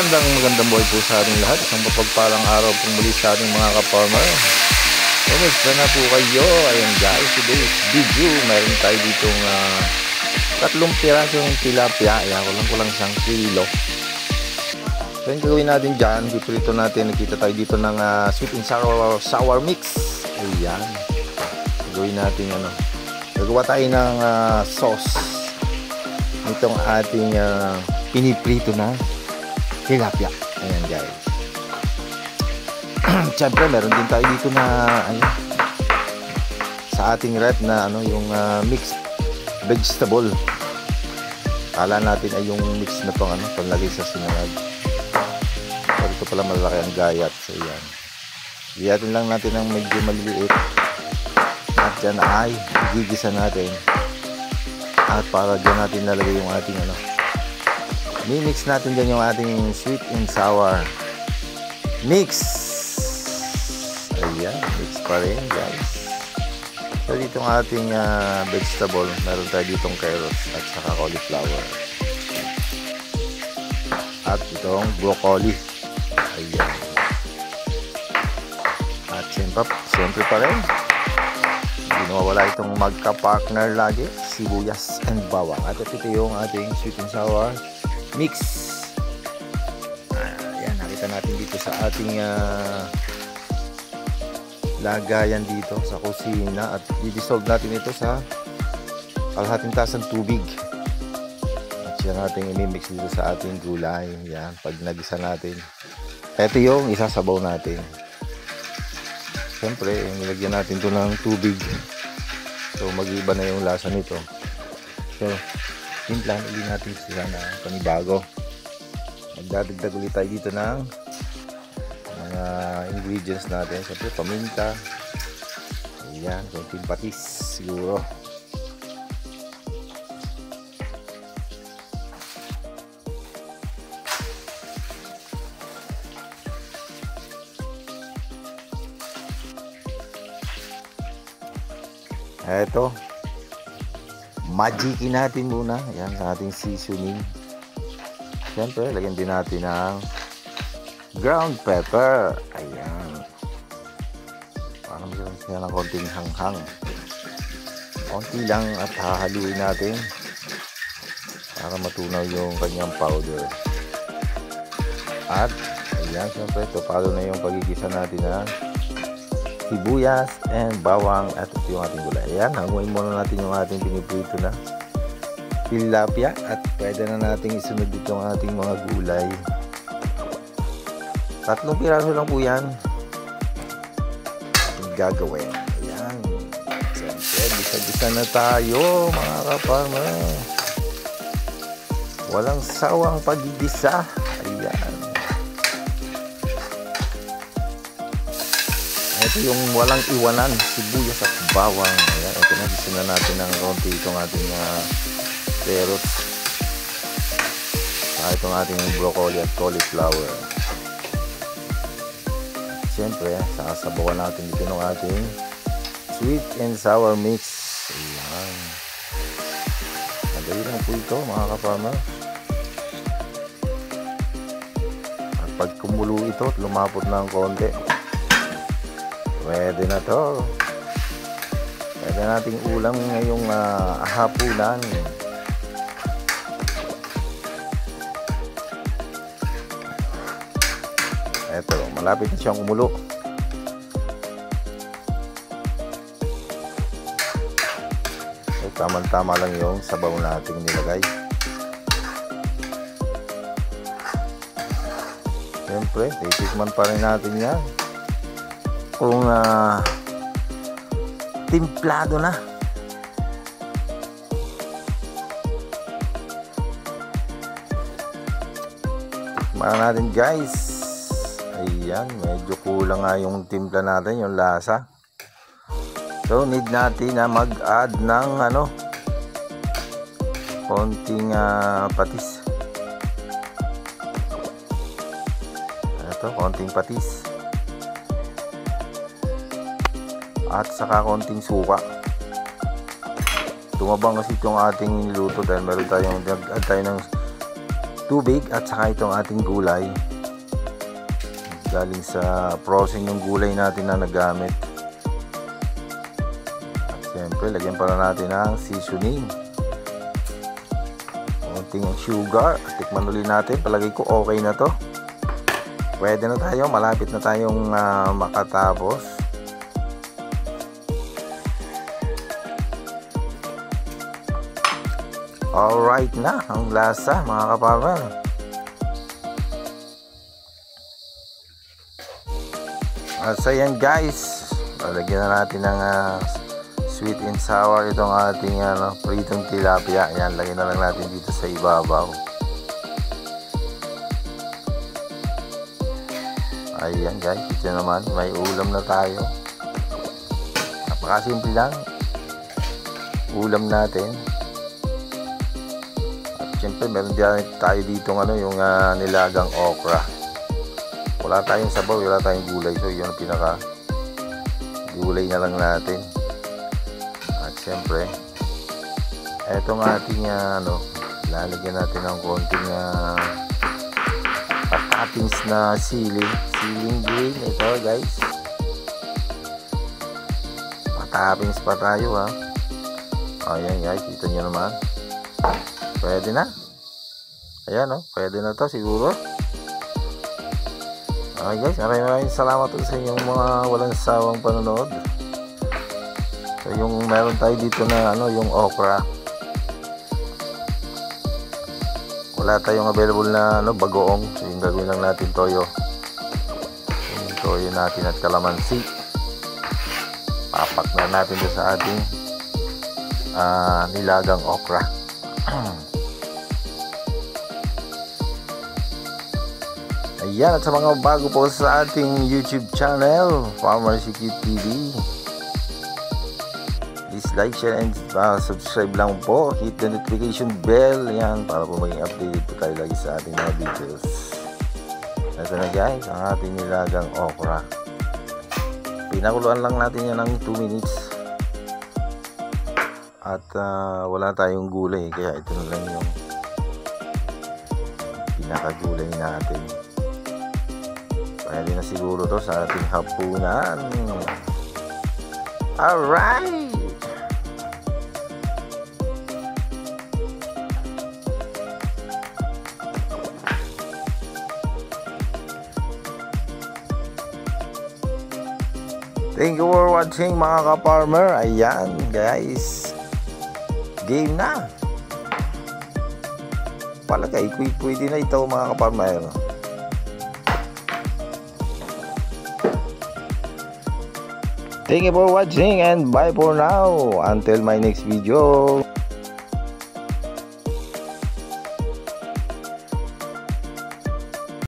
Magandang buhay po sa ating lahat. Isang mapagpalang araw pong muli sa ating mga ka-farmer. Kumusta na po kayo? Ayan guys, today's video, mayroon tayo ditong 3 pirasong tilapia. Ayan, kulang 1 kilo. So yung gagawin natin dyan, piprito natin. Nakita tayo dito ng sweet and sour mix. Ayan, gagawin natin gagawa tayo ng sauce nitong ating piniprito na tilapia. Ayan guys. Siyempre meron din tayo dito na sa ating rep na yung mixed vegetable. Kala natin ay yung mix na pang panlagay sa sinangag. Pero ito pala malaki ang gayat. So yan, giyatin lang natin ng medyo maliliit at dyan ay gigisa natin. At para dyan natin nalagay yung ating mimix natin dyan yung ating sweet and sour mix. Ayan, mix pa rin guys. So dito ang ating vegetable, meron tayo ditong carrots at saka cauliflower at itong broccoli. Ayan, at siyempre pa rin hindi nawawala itong magka-partner lagi, sibuyas and bawang. At ito yung ating sweet and sour mix. Ayan, nakita natin dito sa ating lagayan dito sa kusina at i-dissolve natin ito sa kalahating tasang tubig at siya natin i-mix dito sa ating gulay. Ayan, pag nagisa natin, ito yung isasabaw natin. Siyempre nilagyan natin ito ng tubig, so mag-iba na yung lasa nito. So timplan ulit natin sila na panibago. Magdadagdag ulit tayo dito ng mga ingredients natin. Siyempre paminta, ayan, konting patis siguro. Eto, magikin natin muna. Ayan, sa ating seasoning. Siyempre, lagyan din natin ng ground pepper. Ayan. Para magkaroon siya ng konting hanghang. Konti lang at hahaluin natin para matunaw yung kanyang powder. At, ayan, siyempre, ito palo na yung pagigisa natin na sibuyas and bawang at ito yung ating gulay. Ayan, hanguin muna natin yung ating piniprito na tilapia at pwede na natin isunod dito ang ating mga gulay. 3 piraso lang po yan ating gagawin. Ayan, siyempre bisa-bisa na tayo mga kaparmer. Walang sawang pagigisa. Ayan, ito yung walang iwanan, sibuyas at bawang. Ayan, ito na, sisuna natin ng konti itong ating carrots at itong ating broccoli at cauliflower. Siyempre, sasabawan natin dito ng ating sweet and sour mix. Ayan, madali lang po ito mga ka-farmer. At pag kumulo ito at lumapot na ang konti, pwede na to. Pwede nating ulam ngayong hapunan. Eto, malapit na siyang kumulo. So, tamang-tama lang yung sabaw nating nilagay. Siyempre, titikman pa rin natin yan kung timplado na. Tikman natin guys. Ayan, medyo kulang nga yung timpla natin, yung lasa. So need natin na mag-add ng konting patis. Ito, konting patis at saka konting suka. tumabang kasi itong ating niluto dahil meron tayong nag-add tayo ng tubig at saka itong ating gulay. Galing sa processing ng gulay natin na nagamit. At siyempre, lagyan pala natin ng seasoning. Konting sugar. Tikman ulit natin. Palagay ko okay na to. Pwede na tayo. Malapit na tayong makatapos. Alright na ang lasa, mga kaparmer. At so yan guys, lalagyan na natin ng sweet and sour itong ating pritong tilapia. Yan, lagyan na lang natin dito sa ibabaw. Ayan guys, ito naman, may ulam na tayo. Napakasimple lang ulam natin. Siyempre meron din tayo dito yung nilagang okra. Wala tayong sabaw, wala tayong gulay. So yun ang pinaka gulay na lang natin. At siyempre etong ating lalagyan natin ng konting patappings na siling green. Ito guys, patappings pa tayo ayan guys, ito nyo naman. Pwede na. Ayan pwede na to siguro. Okay guys, maraming salamat sa inyong mga walang sawang panonood. So yung meron tayo dito na yung okra. Wala tayong available na bagoong. So yung gagawin lang natin toyo. Yung toyo natin at kalamansi. Papak na natin doon sa ating nilagang okra. Ayan, at sa mga bago po sa ating YouTube channel, Farmer CQ TV, please like, share, and subscribe lang po. Hit the notification bell, yan, para po maging updated po tayo lagi sa ating mga videos. Ito na guys, ang ating nilagang okra. Pinakuluan lang natin yan ng 2 minutes. At wala tayong gulay, kaya ito na lang yung pinakagulay natin. Pwede na siguro to sa ating hapunan. Alright! Thank you for watching mga ka-farmer. Ayan guys, game na. Palagay ko pwede na ito mga ka-farmer. Thank you for watching and bye for now. Until my next video.